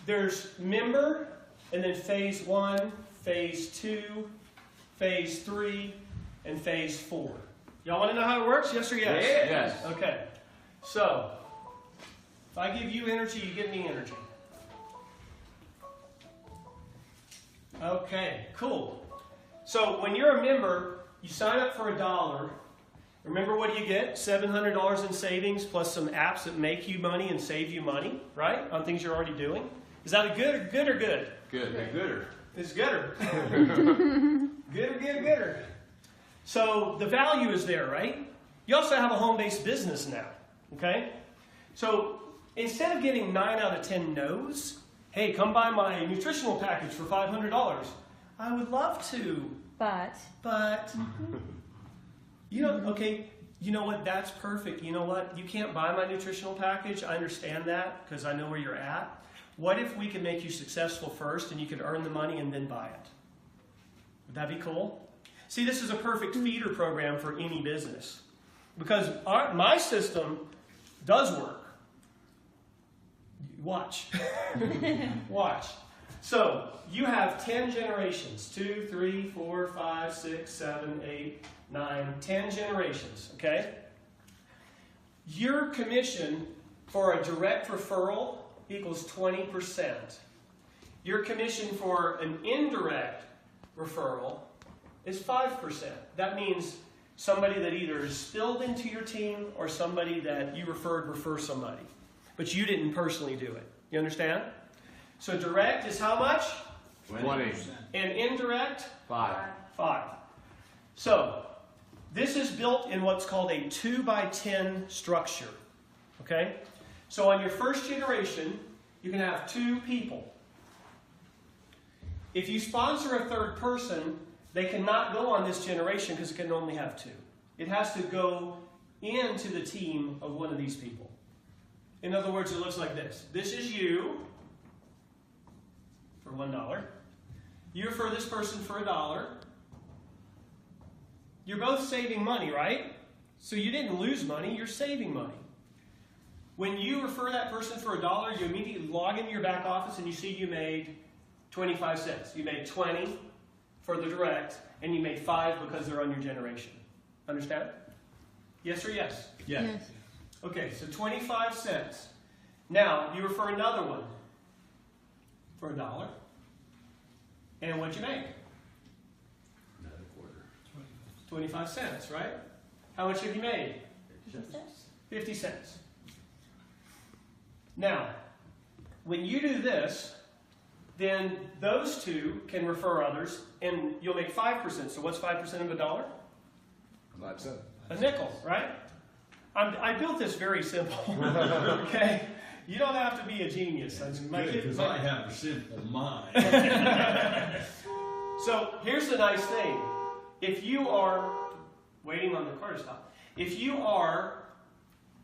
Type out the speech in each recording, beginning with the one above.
there's member, and then phase 1, phase 2, phase 3, and phase 4. Y'all want to know how it works? Yes or yes? Yes. Okay. So, if I give you energy, you give me energy. Okay, cool. So when you're a member, you sign up for $1. Remember what do you get? $700 in savings plus some apps that make you money and save you money, right? On things you're already doing. Is that a good or good? Good. They're gooder. It's gooder. Gooder. So the value is there, right? You also have a home-based business now, okay? So instead of getting 9 out of 10 no's, hey, come buy my nutritional package for $500. I would love to. But. You know, okay, you know what? That's perfect. You know what? You can't buy my nutritional package. I understand that because I know where you're at. What if we can make you successful first and you can earn the money and then buy it? Would that be cool? See, this is a perfect feeder program for any business because my system does work. Watch. Watch. So you have 10 generations. 2, 3, 4, 5, 6, 7, 8, 9, 10 generations. Okay? Your commission for a direct referral equals 20%. Your commission for an indirect referral is 5%. That means somebody that either is spilled into your team or somebody that you refer somebody. But you didn't personally do it. You understand? So direct is how much? 20. And indirect? 5. 5. So this is built in what's called a 2x10 structure. Okay? So on your first generation, you can have 2 people. If you sponsor a third person, they cannot go on this generation because it can only have 2. It has to go into the team of one of these people. In other words, it looks like this. This is you for $1. You refer this person for $1. You're both saving money, right? So you didn't lose money, you're saving money. When you refer that person for $1, you immediately log into your back office and you see you made 25 cents. You made 20 for the direct, and you made 5 because they're on your generation. Understand? Yes or yes? Yes. Okay, so 25 cents. Now, you refer another one for $1. And what'd you make? Another quarter. 25 cents, right? How much have you made? 50 cents. 50 cents. Now, when you do this, then those 2 can refer others, and you'll make 5%. So what's 5% of $1? 5 cents. A nickel, right? I built this very simple, okay? You don't have to be a genius. Because I have a simple mind. So here's the nice thing. If you are waiting on the car to stop, if you are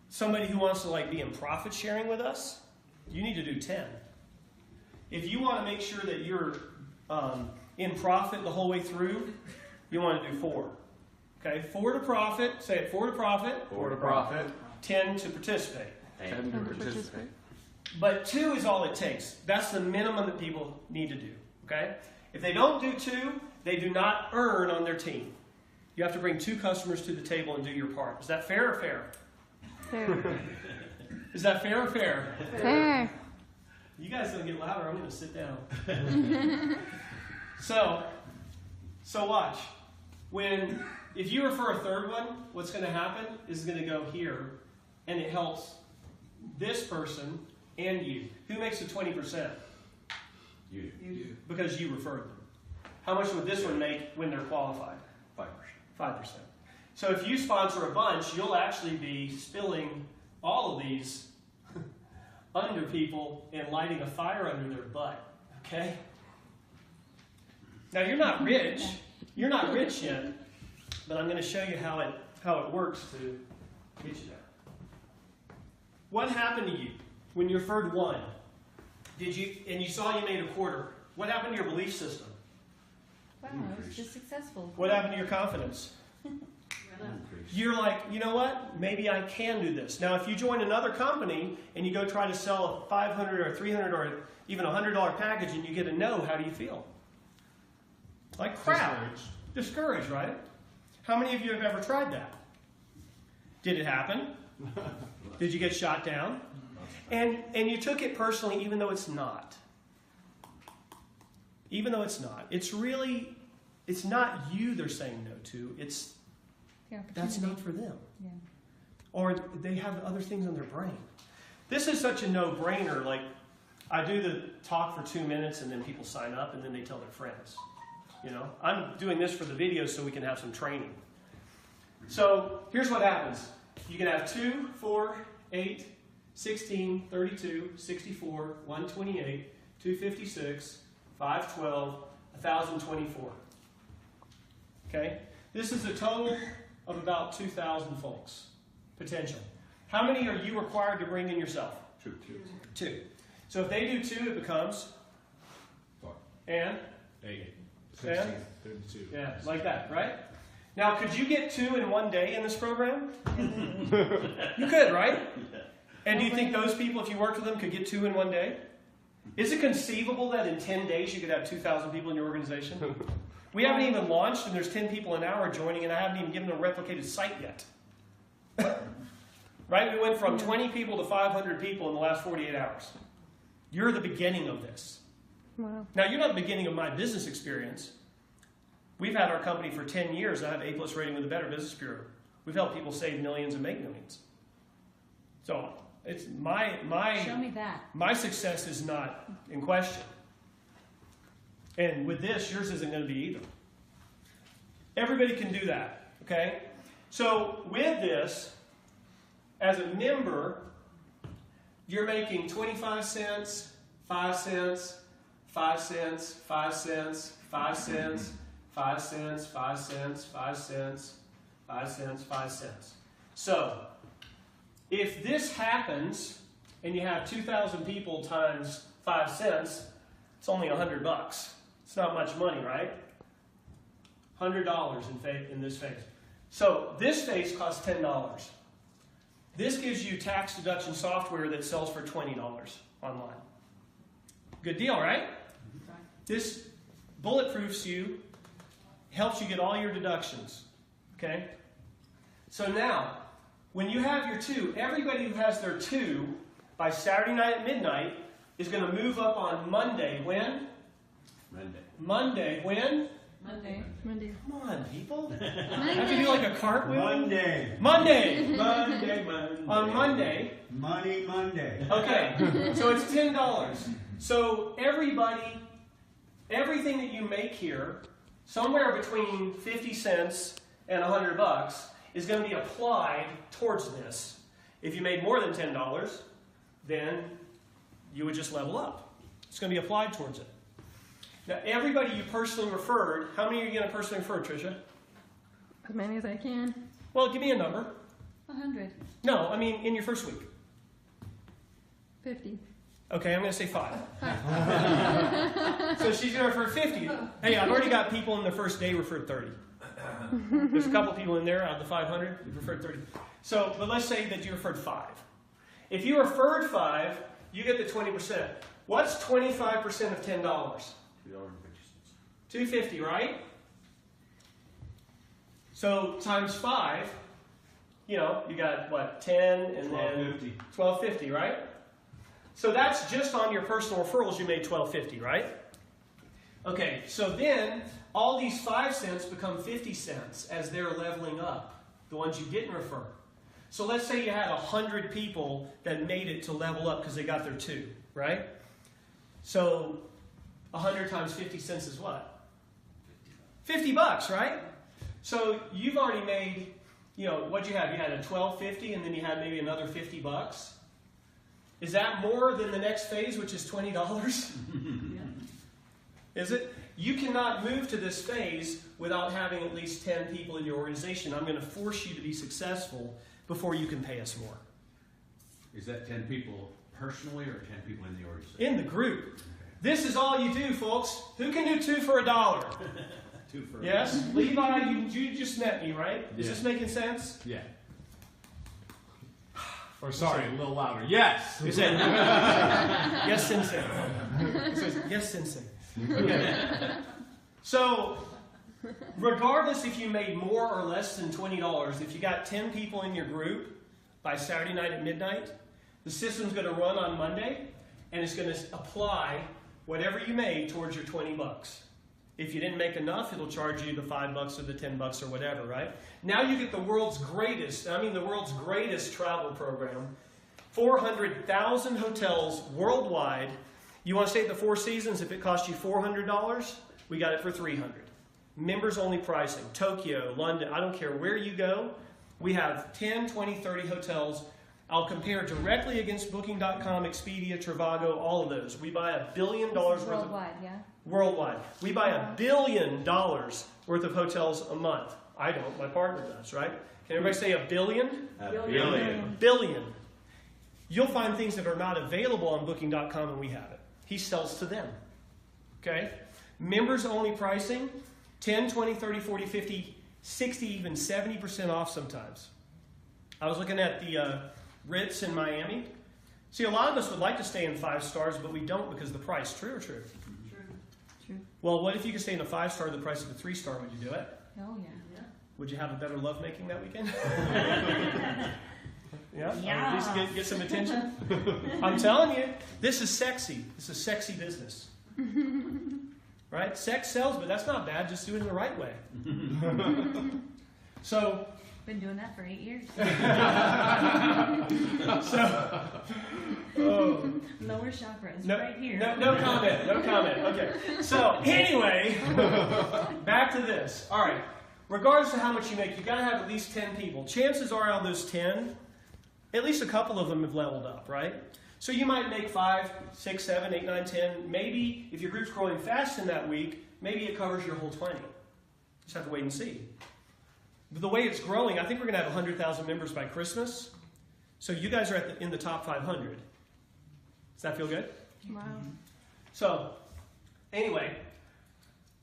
somebody who wants to be in profit sharing with us, you need to do 10. If you want to make sure that you're in profit the whole way through, you want to do 4. Okay, 4 to profit. Say it, 4 to profit. 4 to profit. 10 to participate. 10 to participate. But 2 is all it takes. That's the minimum that people need to do. Okay? If they don't do 2, they do not earn on their team. You have to bring 2 customers to the table and do your part. Is that fair or fair? Fair. Is that fair or fair? Fair. You guys don't get louder. I'm going to sit down. So watch. If you refer a third one, what's going to happen is it's going to go here, and it helps this person and you. Who makes the 20%? You. Because you referred them. How much would this one make when they're qualified? 5%. 5%. So if you sponsor a bunch, you'll actually be spilling all of these under people and lighting a fire under their butt. Okay? Now you're not rich. You're not rich yet, but I'm going to show you how it works to get you there. What happened to you when you referred 1? And you saw you made a quarter? What happened to your belief system? Wow, it's just successful. What happened to your confidence? You're like, you know what? Maybe I can do this. Now, if you join another company and you go try to sell a $500 or $300 or even a $100 package and you get a no, how do you feel? Like crap. Discouraged, right? How many of you have ever tried that? Did it happen? Did you get shot down? And you took it personally even though it's not. Even though it's not. It's really, it's not you they're saying no to. It's, that's not for them. Yeah. Or they have other things on their brain. This is such a no-brainer. Like, I do the talk for 2 minutes and then people sign up and then they tell their friends. You know, I'm doing this for the video so we can have some training. So here's what happens. You can have 2, 4, 8, 16, 32, 64, 128, 256, 512, 1,024. Okay? This is a total of about 2,000 folks, potential. How many are you required to bring in yourself? 2. 2. So if they do 2, it becomes 4. and 8. 16, 32. yeah, like that, right? Now, could you get 2 in one day in this program? You could, right? And do you think those people, if you worked with them, could get 2 in one day? Is it conceivable that in 10 days you could have 2,000 people in your organization? We haven't even launched, and there's 10 people an hour joining, and I haven't even given them a replicated site yet. Right? We went from 20 people to 500 people in the last 48 hours. You're the beginning of this. Wow. Now, you're not the beginning of my business experience. We've had our company for 10 years. I have A+ rating with the Better Business Bureau. We've helped people save millions and make millions. So it's Show me that. my success is not in question. And with this, yours isn't going to be either. Everybody can do that, okay? So with this, as a member, you're making 25 cents, 5 cents, 5 cents, 5 cents, 5 cents, 5 cents, 5 cents, 5 cents, 5 cents, 5 cents. So, if this happens, and you have 2,000 people times 5 cents, it's only $100. It's not much money, right? $100 in this phase. So, this phase costs $10. This gives you tax deduction software that sells for $20 online. Good deal, right? This bulletproofs you, helps you get all your deductions. Okay? So now, when you have your 2, everybody who has their 2 by Saturday night at midnight is going to move up on Monday. When? Monday. When? Monday. Come on, people. I Monday. have to do like a cartwheel? Monday. Monday. Monday. On Monday. Monday. Okay, so it's $10. So everybody, everything that you make here, somewhere between 50 cents and $100 is going to be applied towards this. If you made more than $10, then you would just level up. It's going to be applied towards it. Now, everybody you personally referred, how many are you going to personally refer, Tricia? As many as I can. Well, give me a number. 100. No, I mean in your first week. 50. Okay, I'm going to say 5. So she's going to refer 50. Hey, I've already got people in the first day referred 30. There's a couple people in there out of the 500 who referred 30. So, but let's say that you referred 5. If you referred 5, you get the 20%. What's 25% of $10? $2.50, right? So times 5, you know, you got what, 10 and then $12.50, right? So that's just on your personal referrals, you made $12.50, right? Okay, so then all these 5 cents become 50 cents as they're leveling up, the ones you didn't refer. So let's say you had 100 people that made it to level up because they got their 2, right? So 100 times 50 cents is what? $50, right? So you've already made, you know, what'd you have? You had a $12.50 and then you had maybe another $50. Is that more than the next phase, which is $20? Is it? You cannot move to this phase without having at least 10 people in your organization. I'm going to force you to be successful before you can pay us more. Is that 10 people personally or 10 people in the organization? In the group. Okay. This is all you do, folks. Who can do 2 for $1? 2 for Yes? Levi, you just met me, right? Is this making sense? Yeah. Or sorry, a little louder. Yes. Is it? Yes, Sensei. He says, yes, Sensei. Okay. So, regardless if you made more or less than $20, if you got 10 people in your group by Saturday night at midnight, the system's going to run on Monday, and it's going to apply whatever you made towards your 20 bucks. If you didn't make enough, it'll charge you the $5 or the 10 bucks or whatever, right? Now you get the world's greatest travel program. 400,000 hotels worldwide. You want to stay at the Four Seasons? If it costs you $400, we got it for $300. Members only pricing. Tokyo, London, I don't care where you go. We have 10, 20, 30 hotels. I'll compare directly against Booking.com, Expedia, Trivago, all of those. We buy $1 billion worth of... Worldwide, yeah? Worldwide. We buy $1 billion worth of hotels a month. I don't. My partner does, right? Can everybody say $1 billion? $1 billion. Billion. You'll find things that are not available on Booking.com and we have it. He sells to them. Okay? Members only pricing, 10, 20, 30, 40, 50, 60, even 70% off sometimes. I was looking at the Ritz in Miami. See, a lot of us would like to stay in 5 stars, but we don't because of the price. True or true? True. Well, what if you could stay in a 5-star the price of a 3-star? Would you do it? Oh, yeah. Would you have a better lovemaking that weekend? Yeah? Yeah. At least get some attention? I'm telling you, this is sexy. This is sexy business. Right? Sex sells, but that's not bad. Just do it in the right way. So... Been doing that for 8 years. Lower chakras, right here. No comment. No comment. Okay. So, anyway, back to this. All right. Regardless of how much you make, you've got to have at least 10 people. Chances are out of those 10, at least a couple of them have leveled up, right? So you might make 5, 6, 7, 8, 9, 10. Maybe if your group's growing fast in that week, maybe it covers your whole 20. Just have to wait and see. But the way it's growing, I think we're going to have 100,000 members by Christmas. So you guys are in the top 500. Does that feel good? Wow. So, anyway,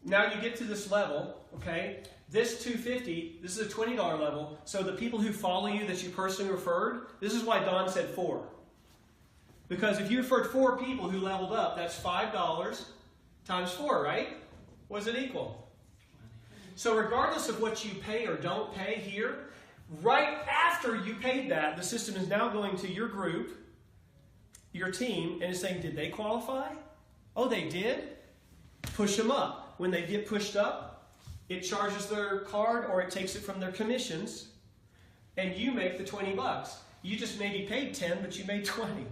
now you get to this level, okay? This $250, this is a $20 level. So the people who follow you that you personally referred, this is why Don said 4. Because if you referred 4 people who leveled up, that's $5 times 4, right? What does it equal? So regardless of what you pay or don't pay here, right after you paid that, the system is now going to your group, your team, and is saying, did they qualify? Oh, they did? Push them up. When they get pushed up, it charges their card or it takes it from their commissions, and you make the 20 bucks. You just maybe paid 10, but you made 20.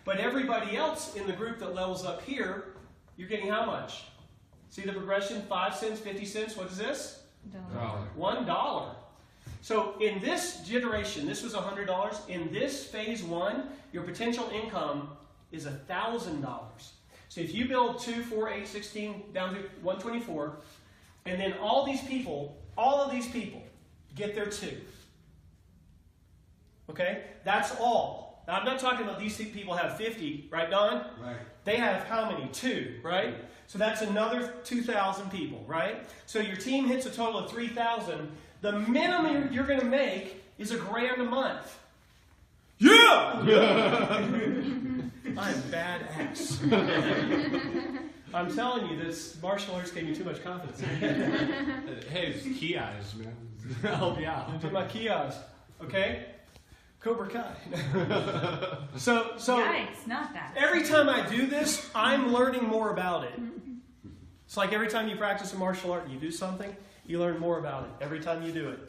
But everybody else in the group that levels up here, you're getting how much? See the progression? 5 cents, 50 cents. What is this? $1. So in this generation, this was $100. In this phase 1, your potential income is $1,000. So if you build 2, 4, 8, 16 down to 124, and then all of these people get their 2. Okay? That's all. Now I'm not talking about these people have 50, right, Don? Right. They have how many? 2, right? So that's another 2,000 people, right? So your team hits a total of 3,000. The minimum you're going to make is $1,000 a month. Yeah! I'm badass. I'm telling you, this martial arts gave me too much confidence. Hey, it's key eyes, man. I'll help you out. Do my kiosks, okay? Cobra Kai. So Yikes, not that. every time I do this, I'm learning more about it. It's like every time you practice a martial art and you do something, you learn more about it every time you do it.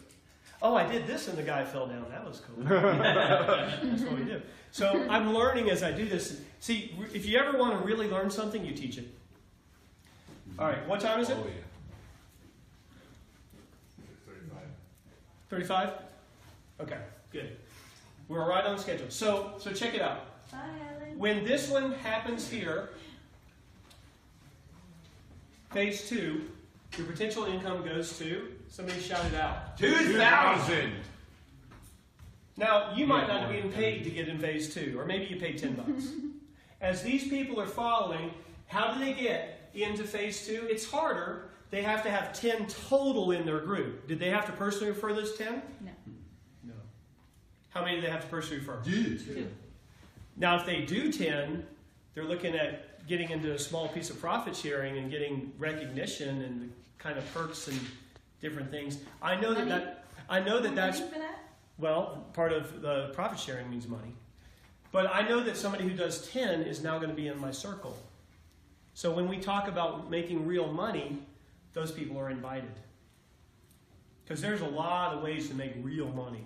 Oh, I did this and the guy fell down. That was cool. That's what we do. So I'm learning as I do this. See, if you ever want to really learn something, you teach it. All right, what time is it? Oh, yeah. 35? Okay, good. We're right on schedule. So check it out. Bye, Ellen. When this one happens here, phase 2, your potential income goes to, somebody shout it out, 2,000! Now, you might not have been paid to get in phase 2, or maybe you paid 10 bucks. As these people are following, how do they get into phase 2? It's harder. They have to have 10 total in their group. Did they have to personally refer those 10? No. No. How many do they have to personally refer? 2. Now, if they do 10, they're looking at getting into a small piece of profit sharing and getting recognition and the kind of perks and different things. I know Money? that's Money for that? well, part of the profit sharing means money. But I know that somebody who does 10 is now going to be in my circle. So when we talk about making real money, those people are invited. Because there's a lot of ways to make real money.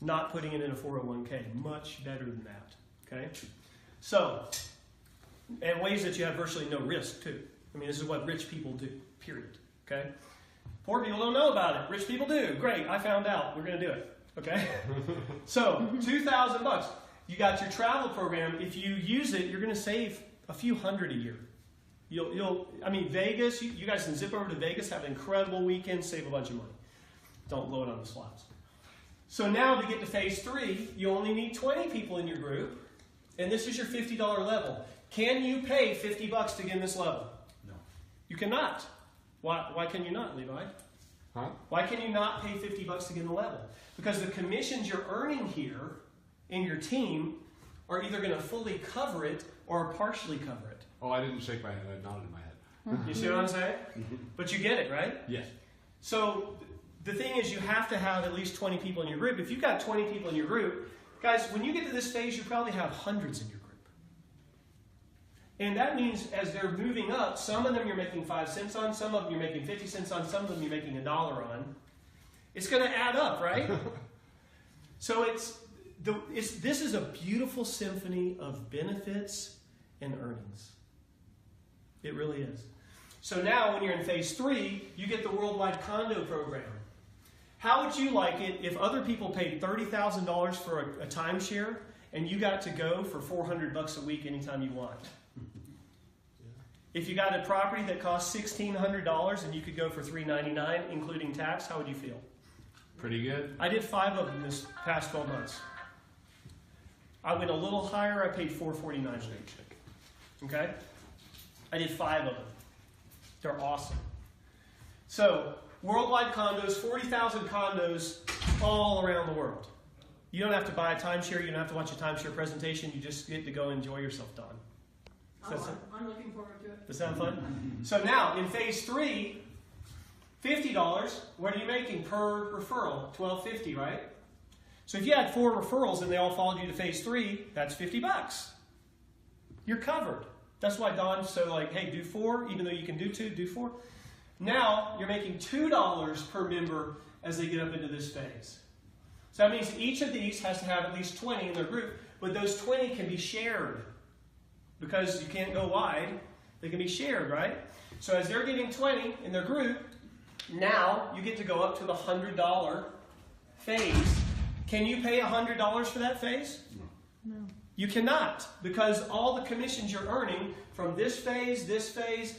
Not putting it in a 401k. Much better than that. Okay? So, and ways that you have virtually no risk too. I mean, this is what rich people do, period. Okay? Poor people don't know about it. Rich people do. Great, I found out. We're going to do it. Okay? So, $2,000. You got your travel program. If you use it, you're going to save a few hundred a year. I mean, Vegas, you guys can zip over to Vegas, have an incredible weekend, save a bunch of money. Don't blow it on the slots. So now to get to phase 3, you only need 20 people in your group, and this is your $50 level. Can you pay $50 to get in this level? No. You cannot. Why can you not, Levi? Huh? Why can you not pay $50 to get in the level? Because the commissions you're earning here in your team are either going to fully cover it or partially cover it. Oh, I didn't shake my head. I nodded my head. You see what I'm saying? But you get it, right? Yes. So the thing is, you have to have at least 20 people in your group. If you've got 20 people in your group, guys, when you get to this phase, you probably have hundreds in your group. And that means as they're moving up, some of them you're making 5 cents on, some of them you're making 50 cents on, some of them you're making $1 on. It's going to add up, right? So this is a beautiful symphony of benefits and earnings. It really is. So now when you're in phase 3, you get the worldwide condo program. How would you like it if other people paid $30,000 for a timeshare and you got to go for $400 a week anytime you want? If you got a property that costs $1,600 and you could go for $399, including tax, how would you feel? Pretty good. I did 5 of them this past 12 months. I went a little higher. I paid $449 a week. Okay? I did 5 of them. They're awesome. So, worldwide condos, 40,000 condos all around the world. You don't have to buy a timeshare. You don't have to watch a timeshare presentation. You just get to go enjoy yourself, Don. I'm looking forward to it. Does that sound fun? So now, in phase 3, $50, what are you making per referral? $12.50, right? So if you had 4 referrals and they all followed you to phase 3, that's $50. You're covered. That's why Don's so like, hey, do 4, even though you can do 2, do 4. Now you're making $2 per member as they get up into this phase. So that means each of these has to have at least 20 in their group, but those 20 can be shared. Because you can't go wide, they can be shared, right? So as they're getting 20 in their group, now you get to go up to the $100 phase. Can you pay $100 for that phase? No. You cannot, because all the commissions you're earning from this phase,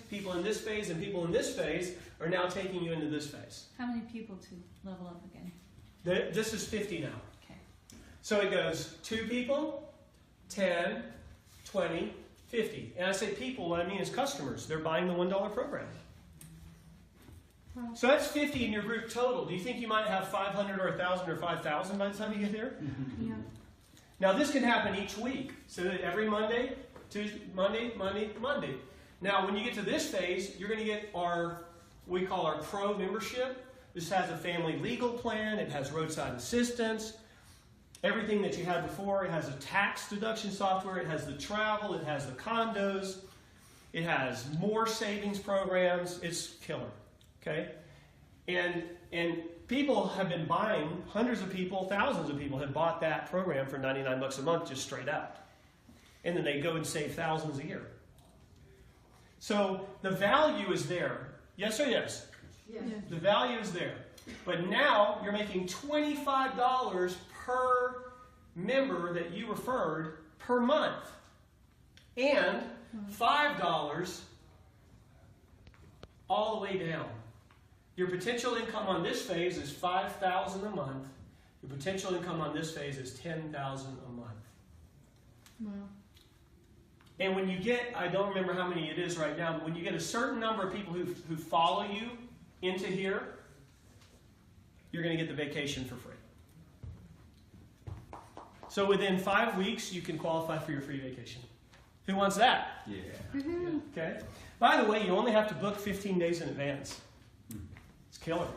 people in this phase, and people in this phase are now taking you into this phase. How many people to level up again? This is 50 now. Okay. So it goes 2 people, 10, 20, 50. And I say people, what I mean is customers. They're buying the $1 program. So that's 50 in your group total. Do you think you might have 500 or 1,000 or 5,000 by the time you get there? Yeah. Now this can happen each week. So that every Monday, Tuesday, Monday. Now when you get to this phase, you're going to get we call our pro membership. This has a family legal plan. It has roadside assistance. Everything that you had before. It has a tax deduction software. It has the travel. It has the condos. It has more savings programs. It's killer. Okay? And people have been buying, hundreds of people, thousands of people have bought that program for $99 a month just straight out. And then they go and save thousands a year. So the value is there. Yes or yes? Yes. Yeah. The value is there. But now you're making $25 per member that you referred per month. And $5 all the way down. Your potential income on this phase is $5,000 a month. Your potential income on this phase is $10,000 a month. Wow. And when you get, I don't remember how many it is right now, but when you get a certain number of people who follow you into here, you're going to get the vacation for free. So within 5 weeks, you can qualify for your free vacation. Who wants that? Yeah. Okay. By the way, you only have to book 15 days in advance. It's killer.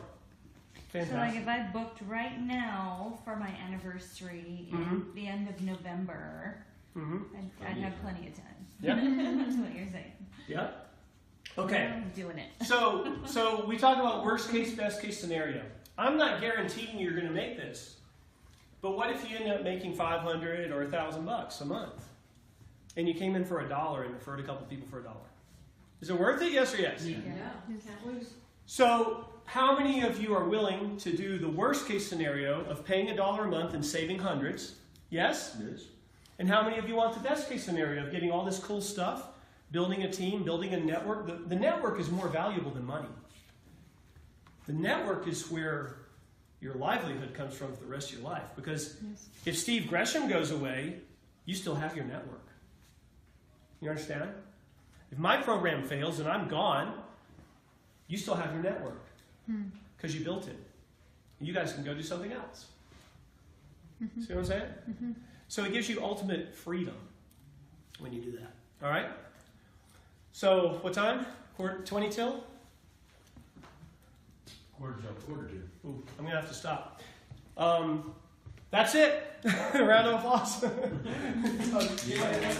So like Fantastic. if I booked right now for my anniversary in the end of November, I'd have plenty of time. Yep. That's what you're saying. Yep. Okay. I'm doing it. So we talk about worst case, best case scenario. I'm not guaranteeing you're going to make this, but what if you end up making $500 or $1,000 a month, and you came in for $1 and referred a couple people for $1? Is it worth it? Yes or yes? Yeah, can't lose. So how many of you are willing to do the worst case scenario of paying $1 a month and saving hundreds? Yes? Yes. And how many of you want the best case scenario of getting all this cool stuff, building a team, building a network? The network is more valuable than money. The network is where your livelihood comes from for the rest of your life. Because if Steve Gresham goes away, you still have your network. You understand? If my program fails and I'm gone, you still have your network. Because you built it. You guys can go do something else. See what I'm saying? So it gives you ultimate freedom when you do that. All right? So what time? 20 till? Quarter to. Ooh, I'm going to have to stop. That's it. Round of applause. Yeah.